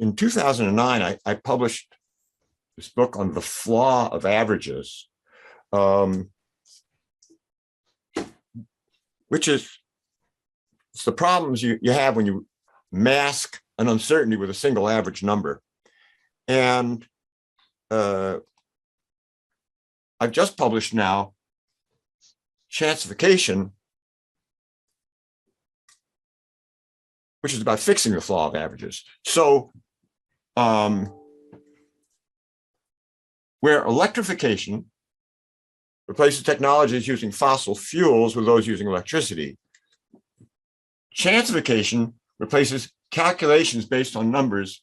in 2009, I published this book on the flaw of averages, which is it's the problems you have when you mask an uncertainty with a single average number. And I've just published now Chancification, which is about fixing the flaw of averages. So where electrification replaces technologies using fossil fuels with those using electricity, Chancification replaces calculations based on numbers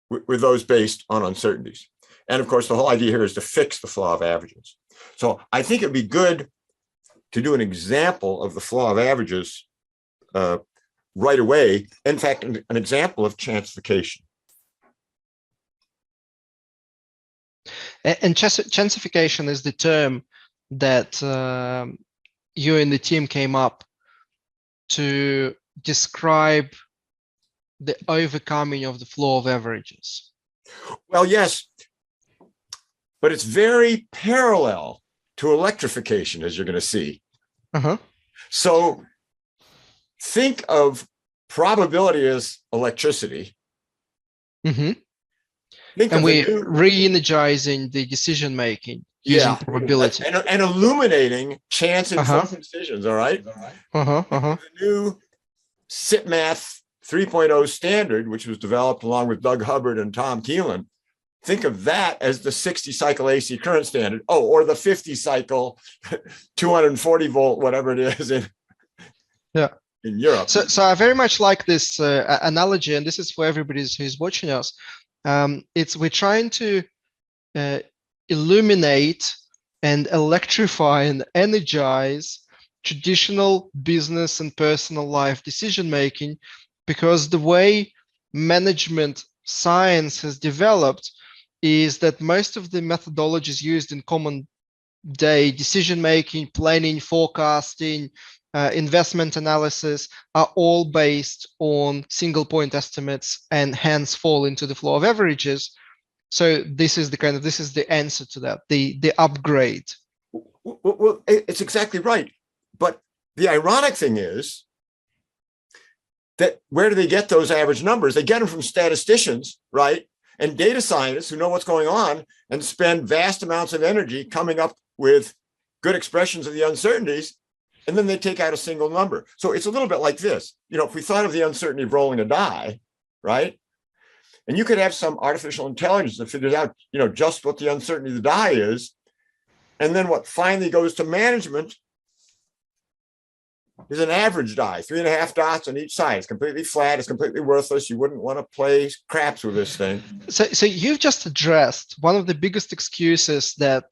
with those based on uncertainties. And of course, the whole idea here is to fix the flaw of averages. So I think it'd be good to do an example of the flaw of averages right away. In fact, an example of Chancification. And Chancification is the term that you and the team came up to describe the overcoming of the flaw of averages. Well, yes, but it's very parallel to electrification, as you're going to see. So think of probability as electricity. And we're re-energizing the decision-making using probability. And illuminating chance informed decisions, all right? The new SITMath 3.0 standard, which was developed along with Doug Hubbard and Tom Keelan, think of that as the 60 cycle AC current standard. Oh, or the 50 cycle 240 volt, whatever it is in Europe. So I very much like this analogy, and this is for everybody who's watching us. We're trying to illuminate and electrify and energize traditional business and personal life decision making, because the way management science has developed is that most of the methodologies used in common day decision making, planning, forecasting, investment analysis are all based on single point estimates and hence fall into the flaw of averages. So this is the answer to that, the upgrade. Well, it's exactly right. But the ironic thing is that where do they get those average numbers? They get them from statisticians, right? And data scientists who know what's going on and spend vast amounts of energy coming up with good expressions of the uncertainties, and then they take out a single number. So it's a little bit like this. You know, if we thought of the uncertainty of rolling a die, right? And you could have some artificial intelligence that figures out, you know, just what the uncertainty of the die is. And then what finally goes to management is an average die, 3.5 dots on each side. It's completely flat. It's completely worthless. You wouldn't want to play craps with this thing. So you've just addressed one of the biggest excuses that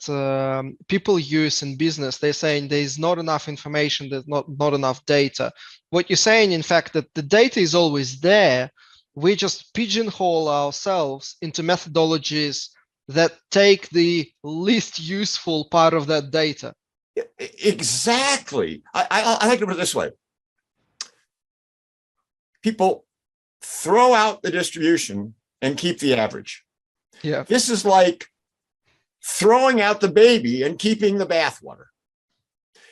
people use in business. They're saying there's not enough information, there's not enough data. What you're saying, in fact, that the data is always there. We just pigeonhole ourselves into methodologies that take the least useful part of that data. Exactly. I like to put it this way. People throw out the distribution and keep the average. Yeah. This is like throwing out the baby and keeping the bathwater.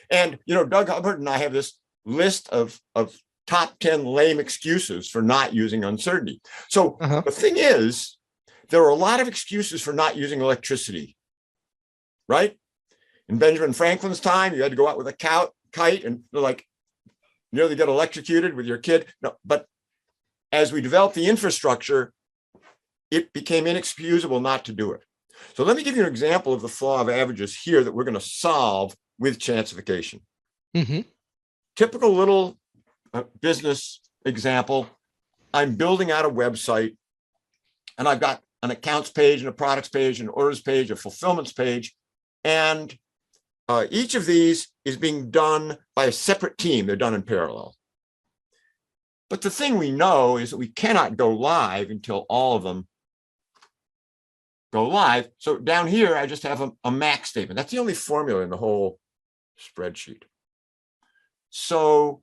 And, you know, Doug Hubbard and I have this list of top 10 lame excuses for not using uncertainty. So the thing is, there are a lot of excuses for not using electricity, right? In Benjamin Franklin's time, you had to go out with a kite and like nearly get electrocuted with your kid. No, but as we developed the infrastructure, it became inexcusable not to do it. So let me give you an example of the flaw of averages here that we're going to solve with Chancification. Typical little business example. I'm building out a website and I've got an accounts page and a products page, an orders page, a fulfillments page. And each of these is being done by a separate team. They're done in parallel. But the thing we know is that we cannot go live until all of them go live. So down here, I just have a max statement. That's the only formula in the whole spreadsheet. So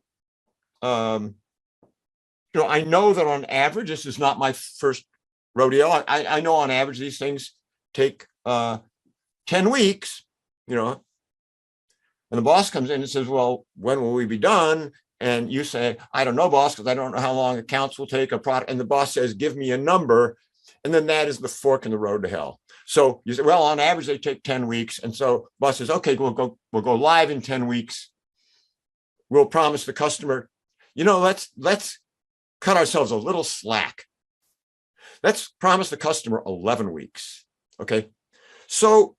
I know that on average, this is not my first rodeo. I know on average these things take 10 weeks, and the boss comes in and says, well, when will we be done? And you say, I don't know, boss, because I don't know how long accounts will take a product. And the boss says, give me a number. And then that is the fork in the road to hell. So you say, well, on average, they take 10 weeks. And so boss says, okay, we'll go live in 10 weeks. We'll promise the customer, let's cut ourselves a little slack. Let's promise the customer 11 weeks. Okay. So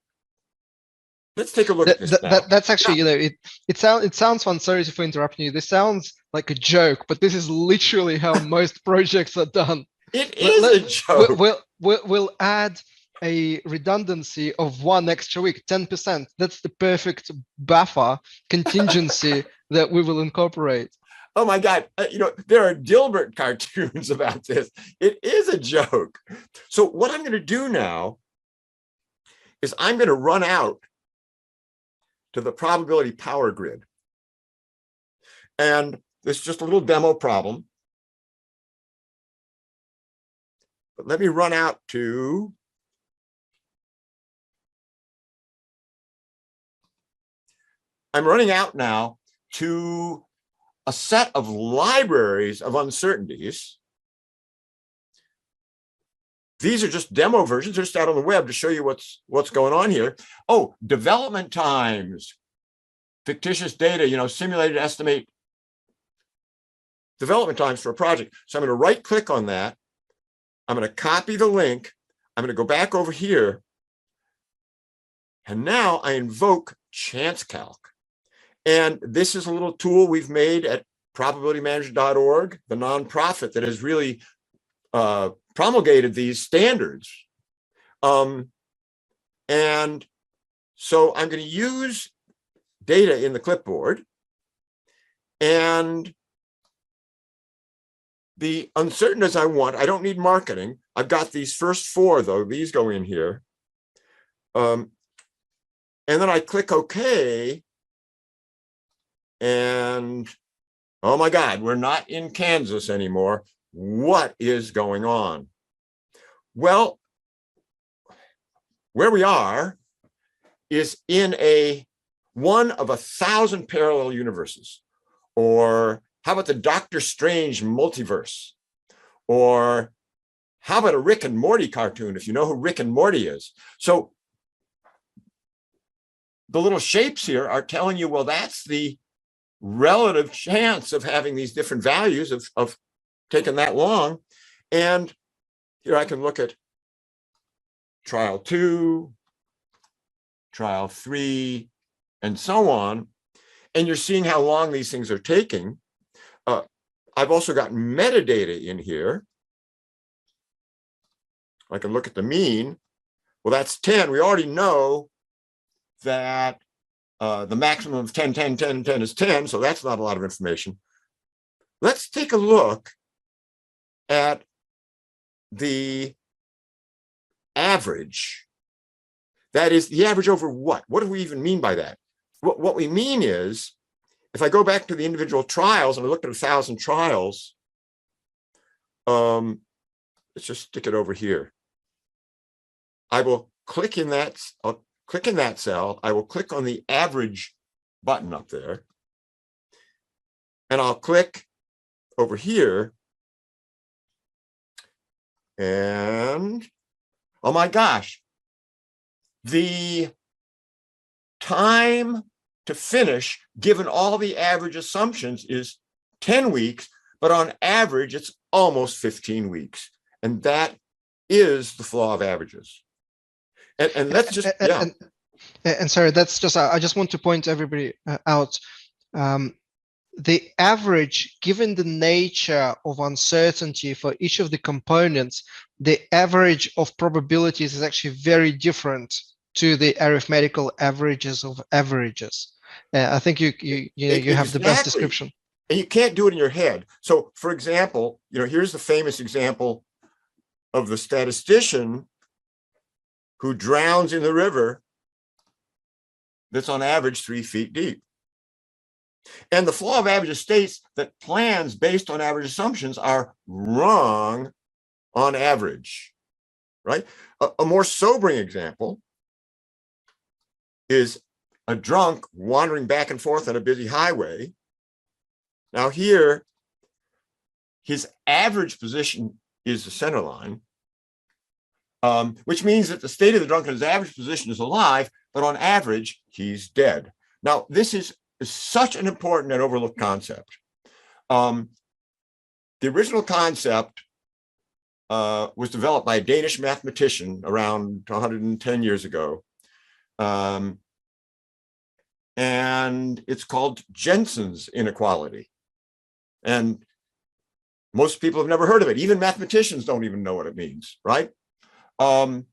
let's take a look at this. That's actually, it sounds fun. Sorry for interrupting you. This sounds like a joke, but this is literally how most projects are done. It is a joke. We'll add a redundancy of 1 extra week, 10%. That's the perfect buffer contingency that we will incorporate. Oh my God, there are Dilbert cartoons about this. It is a joke. So what I'm going to do now is I'm going to run out to the probability power grid. And this is just a little demo problem. But let me run out to I'm running out now to a set of libraries of uncertainties. These are just demo versions, they're just out on the web to show you what's going on here. Oh, development times, fictitious data, simulated estimate development times for a project. So I'm going to right click on that. I'm going to copy the link. I'm going to go back over here. And now I invoke ChanceCalc. And this is a little tool we've made at probabilitymanager.org, the nonprofit that has really promulgated these standards. And so I'm going to use data in the clipboard. And the uncertainties I want, I don't need marketing. I've got these first 4, though. These go in here. And then I click OK. And oh my God, we're not in Kansas anymore. What is going on? Well, where we are is in one of 1,000 parallel universes. Or how about the Dr. Strange multiverse? Or how about a Rick and Morty cartoon, if you know who Rick and Morty is? So the little shapes here are telling you, well, that's the relative chance of having these different values of taking that long. And here I can look at trial 2, trial 3, and so on. And you're seeing how long these things are taking. I've also got metadata in here. I can look at the mean. Well, that's 10. We already know that the maximum of 10, 10, 10, 10 is 10, so that's not a lot of information. Let's take a look at the average. That is the average over what? What do we even mean by that? What we mean is, if I go back to the individual trials and I look at 1,000 trials, let's just stick it over here. I will click in that cell. I will click on the average button up there. And I'll click over here. And oh my gosh, the time to finish, given all the average assumptions, is 10 weeks, but on average, it's almost 15 weeks. And that is the flaw of averages. And let's just, yeah. And sorry, that's just, I just want to point everybody out. The average, given the nature of uncertainty for each of the components, the average of probabilities is actually very different to the arithmetical averages of averages. I think you have the best description. And you can't do it in your head. So, for example, here's the famous example of the statistician who drowns in the river that's on average 3 feet deep. And the flaw of averages states that plans based on average assumptions are wrong on average, right? A more sobering example is a drunk wandering back and forth on a busy highway. Now here, his average position is the center line, which means that the state of the drunk in his average position is alive, but on average, he's dead. Now, this is such an important and overlooked concept. The original concept was developed by a Danish mathematician around 110 years ago. And it's called Jensen's inequality. And most people have never heard of it. Even mathematicians don't even know what it means, right? Well,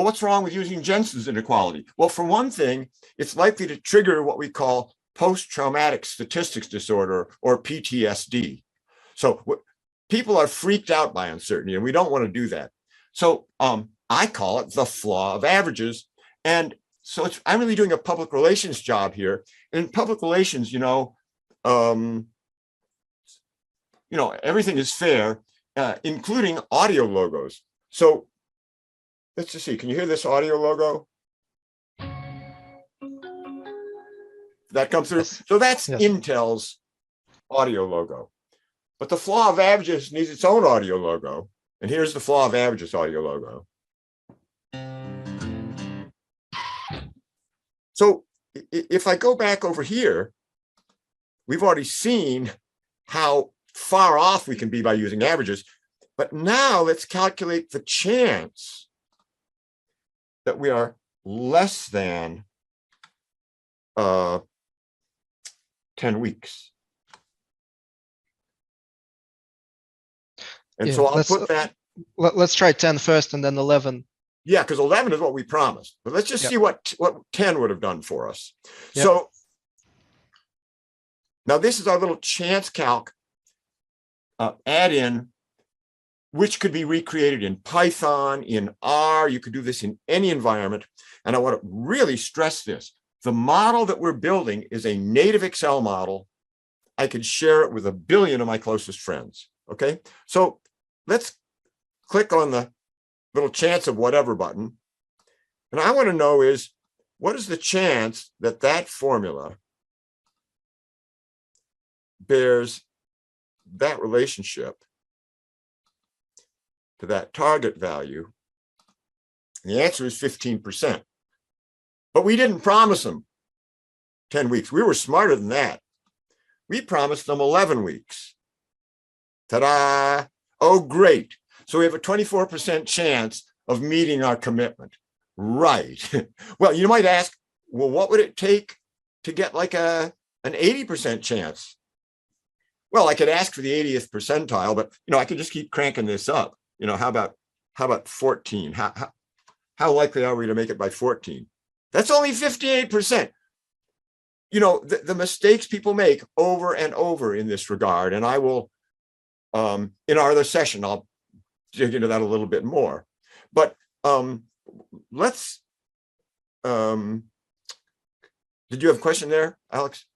what's wrong with using Jensen's inequality? Well, for one thing, it's likely to trigger what we call post-traumatic statistics disorder, or PTSD. So people are freaked out by uncertainty, and we don't want to do that. So I call it the flaw of averages. And so I'm really doing a public relations job here. And in public relations, everything is fair, including audio logos. So let's just see, can you hear this audio logo? That comes through. Yes. So that's Yes. Intel's audio logo. But the flaw of averages needs its own audio logo. And here's the flaw of averages audio logo. So if I go back over here, we've already seen how far off we can be by using averages. But now let's calculate the chance that we are less than 10 weeks. And so I'll put that. Let's try 10 first and then 11. Yeah, because 11 is what we promised. But let's just see what 10 would have done for us. Yep. So now this is our little ChanceCalc add-in, which could be recreated in Python, in R. You could do this in any environment. And I want to really stress this. The model that we're building is a native Excel model. I could share it with 1 billion of my closest friends. Okay, so let's click on the little chance of whatever button. And I want to know is, what is the chance that that formula bears that relationship to that target value? And the answer is 15%. But we didn't promise them 10 weeks. We were smarter than that. We promised them 11 weeks. Ta-da! Oh, great. So we have a 24% chance of meeting our commitment. Right. Well, you might ask, well, what would it take to get like an 80% chance? Well, I could ask for the 80th percentile, but I could just keep cranking this up. How about 14? How likely are we to make it by 14? That's only 58%. The mistakes people make over and over in this regard, and I will, in our other session, I'll dig into that a little bit more. But let's. Did you have a question there, Alex?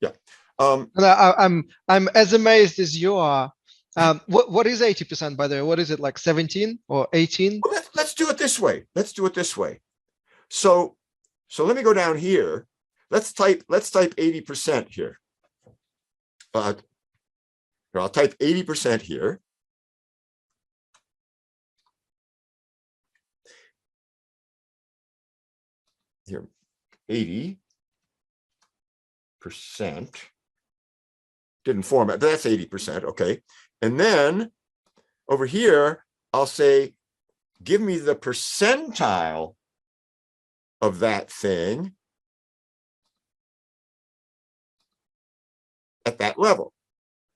Yeah. I'm as amazed as you are. What is 80%, by the way? What is it, like 17 or 18? Well, let's do it this way. So let me go down here. Let's type 80% here. I'll type 80% here. Here, 80%. Didn't format, but that's 80%, okay. And then over here, I'll say, give me the percentile of that thing at that level.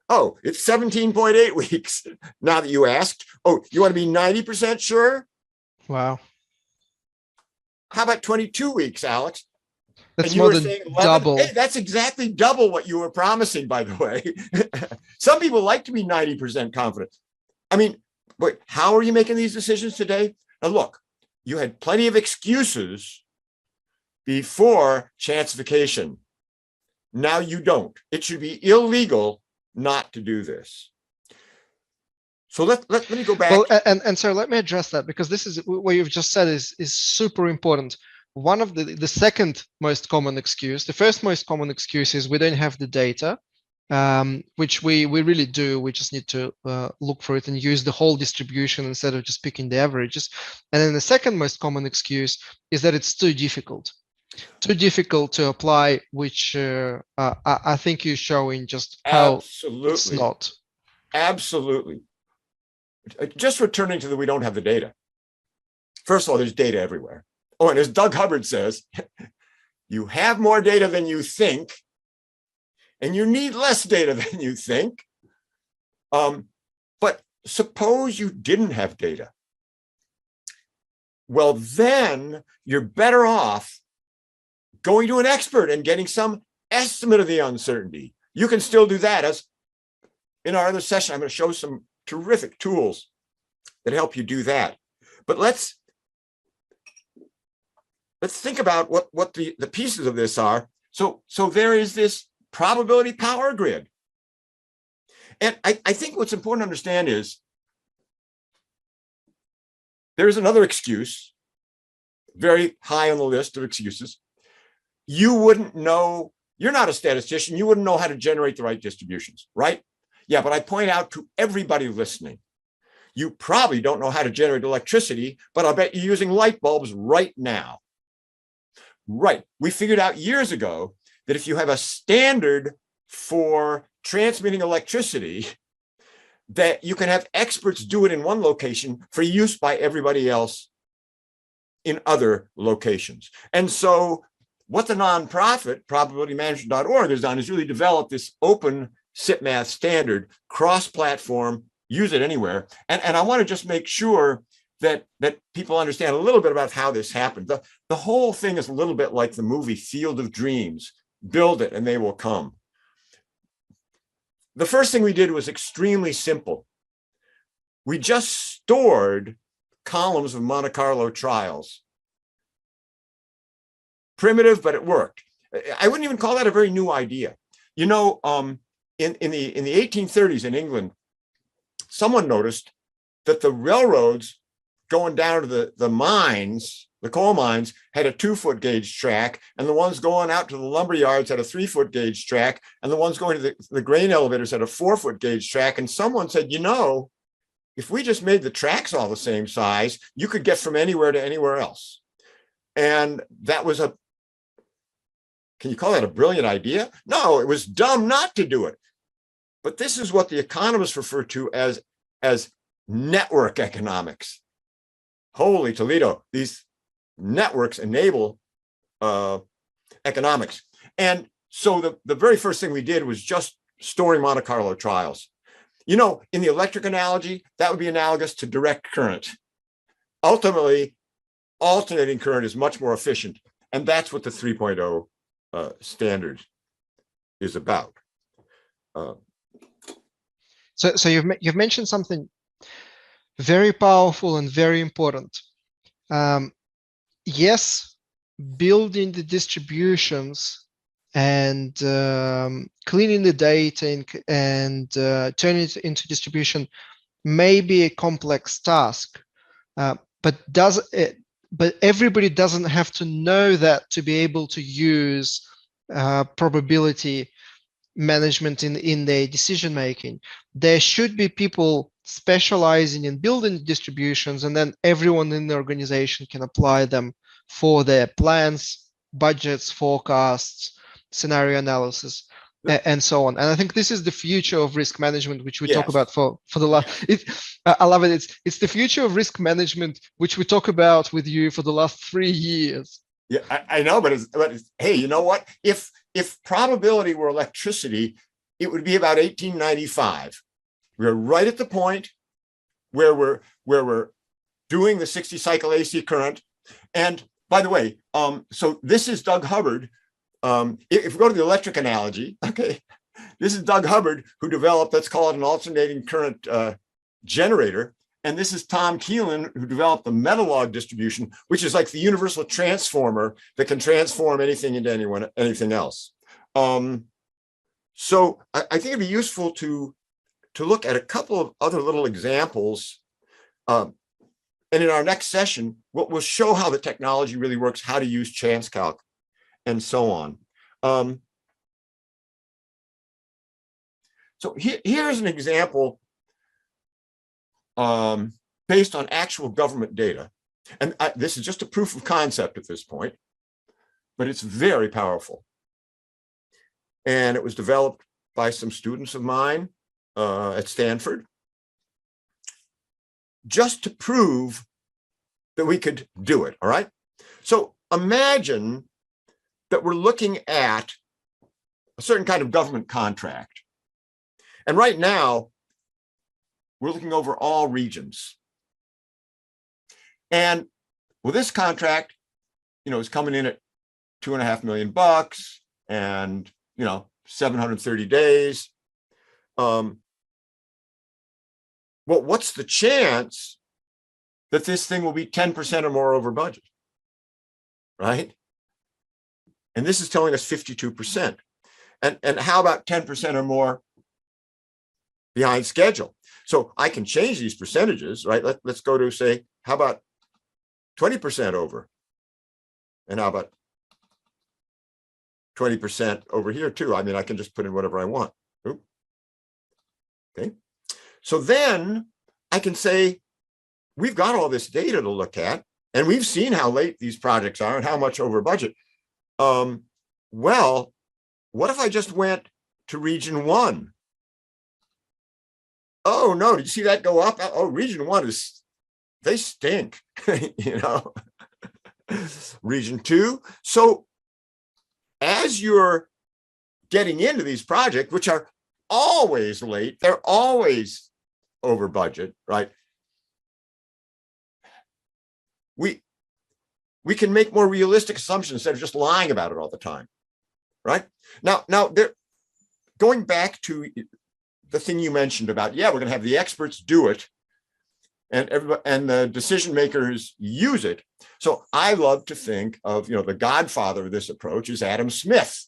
Oh, it's 17.8 weeks. Now that you asked, oh, you want to be 90% sure? Wow. How about 22 weeks, Alex? That's and you more were than saying 11? double. Hey, that's exactly double what you were promising, by the way. Some people like to be 90% confident. I mean, but how are you making these decisions today? Now, look, you had plenty of excuses before Chanceification. Now you don't. It should be illegal not to do this. So let me go back. Well, and so let me address that, because this is what you've just said is super important. One of the second most common excuse, the first most common excuse is we don't have the data, which we really do. We just need to look for it and use the whole distribution instead of just picking the averages. And then the second most common excuse is that it's too difficult to apply, which I think you're showing just how it's not. Absolutely. Just returning to we don't have the data. First of all, there's data everywhere. Oh, and as Doug Hubbard says, you have more data than you think, and you need less data than you think. But suppose you didn't have data. Well, then you're better off going to an expert and getting some estimate of the uncertainty. You can still do that. As in our other session, I'm going to show some terrific tools that help you do that. But let's think about what the pieces of this are. So there is this probability power grid. And I think what's important to understand is there's another excuse, very high on the list of excuses. You wouldn't know, you're not a statistician, you wouldn't know how to generate the right distributions, right? Yeah, but I point out to everybody listening, you probably don't know how to generate electricity, but I'll bet you're using light bulbs right now. Right, we figured out years ago that if you have a standard for transmitting electricity, that you can have experts do it in one location for use by everybody else in other locations. And so what the nonprofit probabilitymanagement.org has done is really develop this open SIPMath standard, cross-platform, use it anywhere. And I want to just make sure that people understand a little bit about how this happened. The whole thing is a little bit like the movie Field of Dreams. Build it and they will come. The first thing we did was extremely simple. We just stored columns of Monte Carlo trials. Primitive, but it worked. I wouldn't even call that a very new idea. You know, in the 1830s in England, someone noticed that the railroads going down to the mines, the coal mines, had a 2-foot gauge track, and the ones going out to the lumber yards had a 3-foot gauge track, and the ones going to the grain elevators had a 4-foot gauge track. And someone said, you know, if we just made the tracks all the same size, you could get from anywhere to anywhere else. And that was can you call that a brilliant idea? No, it was dumb not to do it. But this is what the economists refer to as network economics. Holy Toledo, these networks enable economics. And so the very first thing we did was just storing Monte Carlo trials. You know, in the electric analogy, that would be analogous to direct current. Ultimately, alternating current is much more efficient. And that's what the 3.0 standard is about. So you've mentioned something very powerful and very important. Yes, building the distributions and cleaning the data and turning it into distribution may be a complex task, but everybody doesn't have to know that to be able to use probability management in their decision making. There should be people specializing in building distributions, and then everyone in the organization can apply them for their plans, budgets, forecasts, scenario analysis, and so on. And I think this is the future of risk management, which we talk about for the last. I love it. It's the future of risk management, which we talk about with you for the last 3 years. Yeah, I know, but hey, you know what? If probability were electricity, it would be about 1895. We're right at the point where we're doing the 60 cycle AC current. And by the way, so this is Doug Hubbard. If we go to the electric analogy, okay, this is Doug Hubbard who developed, let's call it an alternating current generator. And this is Tom Keelan, who developed the metalog distribution, which is like the universal transformer that can transform anything into anything else. So I think it'd be useful to look at a couple of other little examples. And in our next session, we'll show how the technology really works, how to use ChanceCalc, and so on. So here's an example based on actual government data. And this is just a proof of concept at this point, but it's very powerful. And it was developed by some students of mine at Stanford, just to prove that we could do it, all right? So imagine that we're looking at a certain kind of government contract. And right now, we're looking over all regions. And well, this contract, is coming in at $2.5 million and, 730 days. Well, what's the chance that this thing will be 10% or more over budget, right? And this is telling us 52%. And how about 10% or more behind schedule? So I can change these percentages, right? Let's go to say, how about 20% over? And how about 20% over here too? I mean, I can just put in whatever I want. Oop. Okay. So then I can say, we've got all this data to look at, and we've seen how late these projects are and how much over budget. Well, what if I just went to region 1? Oh no, did you see that go up? Oh, region 1 they stink, Region 2. So as you're getting into these projects, which are always late, they're always over budget, right? We can make more realistic assumptions instead of just lying about it all the time, right? Now going back to the thing you mentioned about, we're going to have the experts do it, and everybody and the decision makers use it. So I love to think of, the godfather of this approach is Adam Smith,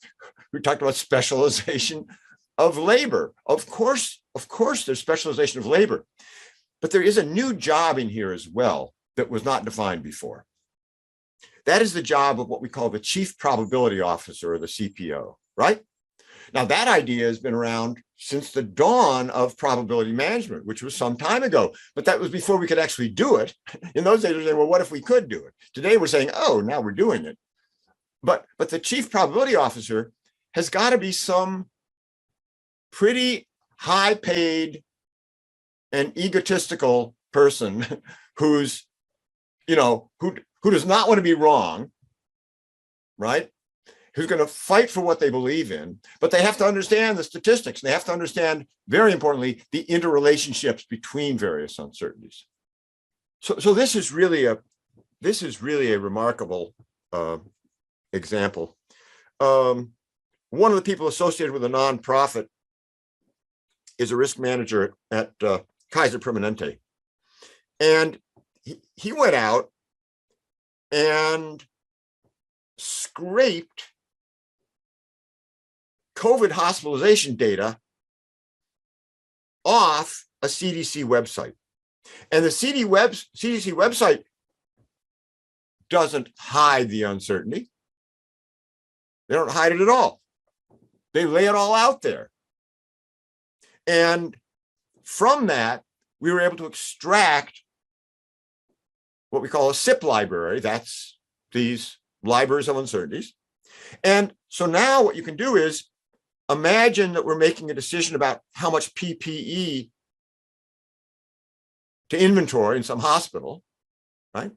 who talked about specialization of labor. Of course, there's specialization of labor, but there is a new job in here as well that was not defined before. That is the job of what we call the chief probability officer, or the CPO, right? Now that idea has been around since the dawn of probability management, which was some time ago, but that was before we could actually do it. In those days, we were saying, well, what if we could do it? Today, we're saying, oh, now we're doing it. But the chief probability officer has got to be some pretty high paid and egotistical person who's, who does not want to be wrong, right? Who's going to fight for what they believe in, but they have to understand the statistics. They have to understand, very importantly, the interrelationships between various uncertainties. So this is really a remarkable example. One of the people associated with a nonprofit is a risk manager at Kaiser Permanente, and he went out and scraped COVID hospitalization data off a CDC website. And the CDC website doesn't hide the uncertainty. They don't hide it at all. They lay it all out there. And from that, we were able to extract what we call a SIP library. That's these libraries of uncertainties. And so now what you can do is imagine that we're making a decision about how much PPE to inventory in some hospital, right?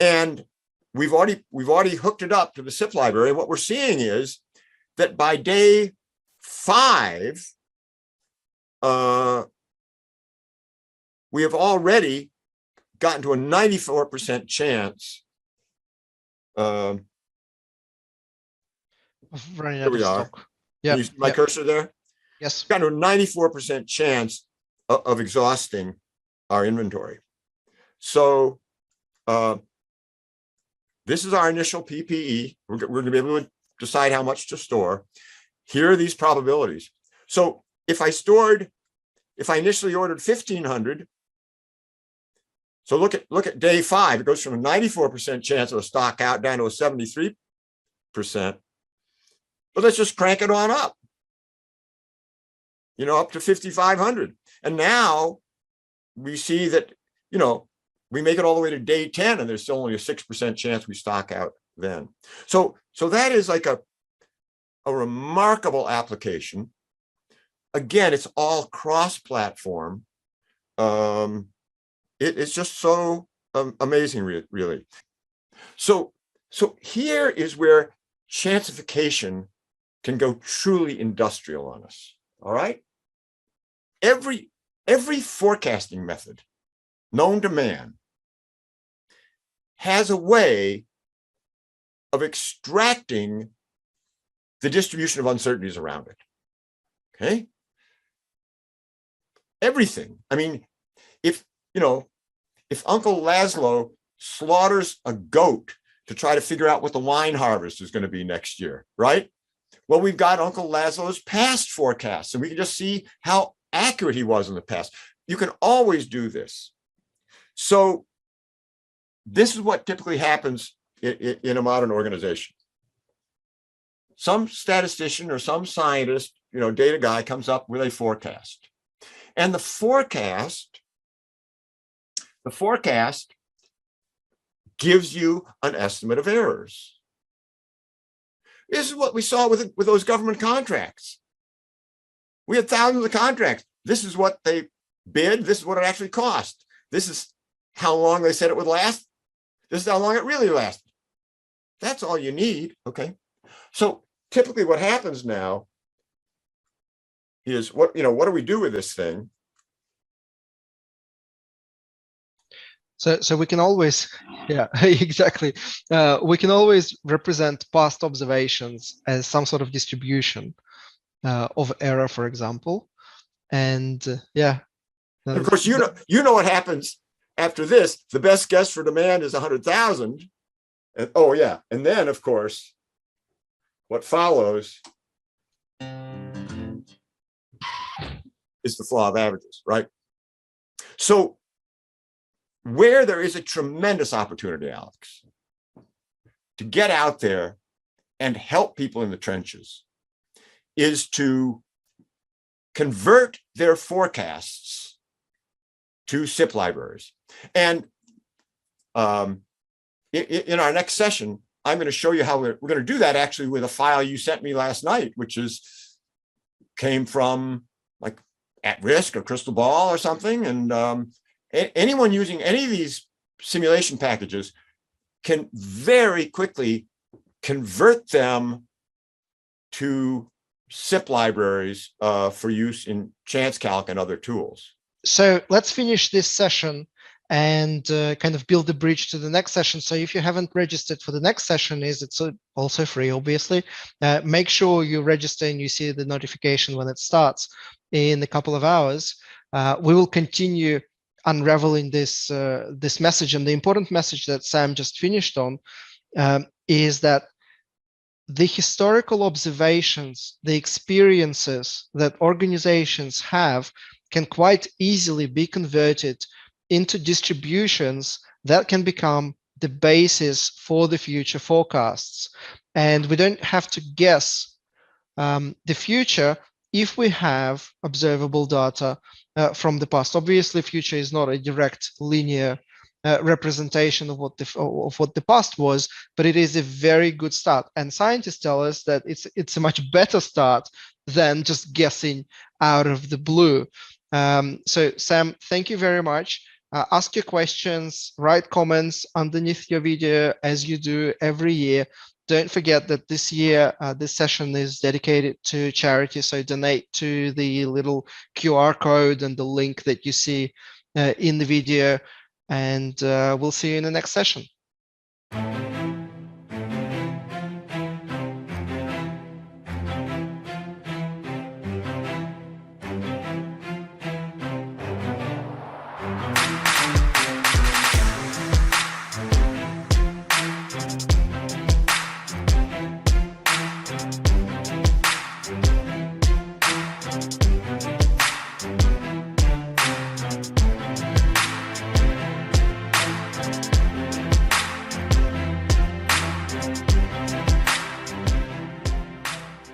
And we've already hooked it up to the SIP library. And what we're seeing is that by day 5, we have already gotten to a 94% chance. Of running Here out we of are. stock. Can you see my cursor there? Yes. Gotten to a 94% chance of exhausting our inventory. So this is our initial PPE. We're going to be able to decide how much to store. Here are these probabilities. So if I initially ordered 1,500, so look at day 5, it goes from a 94% chance of a stock out down to a 73%. But let's just crank it on up, up to 5,500. And now we see that, we make it all the way to day 10 and there's still only a 6% chance we stock out then. So that is like a remarkable application. Again, it's all cross-platform. It's just so amazing, really. So here is where Chancification can go truly industrial on us. All right. Every forecasting method known to man has a way of extracting the distribution of uncertainties around it. Okay. Everything. I mean, if Uncle Laszlo slaughters a goat to try to figure out what the wine harvest is going to be next year, right? Well, we've got Uncle Laszlo's past forecasts, and we can just see how accurate he was in the past. You can always do this. So this is what typically happens in a modern organization. Some statistician or some scientist, data guy comes up with a forecast. And the forecast gives you an estimate of errors. This is what we saw with those government contracts. We had thousands of contracts. This is what they bid. This is what it actually cost. This is how long they said it would last. This is how long it really lasted. That's all you need. Okay. So typically what happens now is what do we do with this thing? So we can always, yeah, exactly. We can always represent past observations as some sort of distribution of error, for example. And yeah. Of course, you know what happens after this. The best guess for demand is 100,000. And oh yeah, and then of course, what follows is the flaw of averages, right? So where there is a tremendous opportunity, Alex, to get out there and help people in the trenches is to convert their forecasts to SIP libraries. And in our next session, I'm going to show you how we're going to do that actually with a file you sent me last night, which came from like At Risk or Crystal Ball or something. And anyone using any of these simulation packages can very quickly convert them to SIP libraries for use in ChanceCalc and other tools. So let's finish this session and kind of build the bridge to the next session. So if you haven't registered for the next session, it's also free, obviously. Make sure you register and you see the notification when it starts in a couple of hours. We will continue unraveling this message. And the important message that Sam just finished on is that the historical observations, the experiences that organizations have can quite easily be converted into distributions that can become the basis for the future forecasts. And we don't have to guess the future if we have observable data from the past. Obviously, future is not a direct linear representation of what the past was, but it is a very good start. And scientists tell us that it's a much better start than just guessing out of the blue. So Sam, thank you very much. Ask your questions, write comments underneath your video as you do every year. Don't forget that this year, this session is dedicated to charity. So donate to the little QR code and the link that you see in the video. And we'll see you in the next session.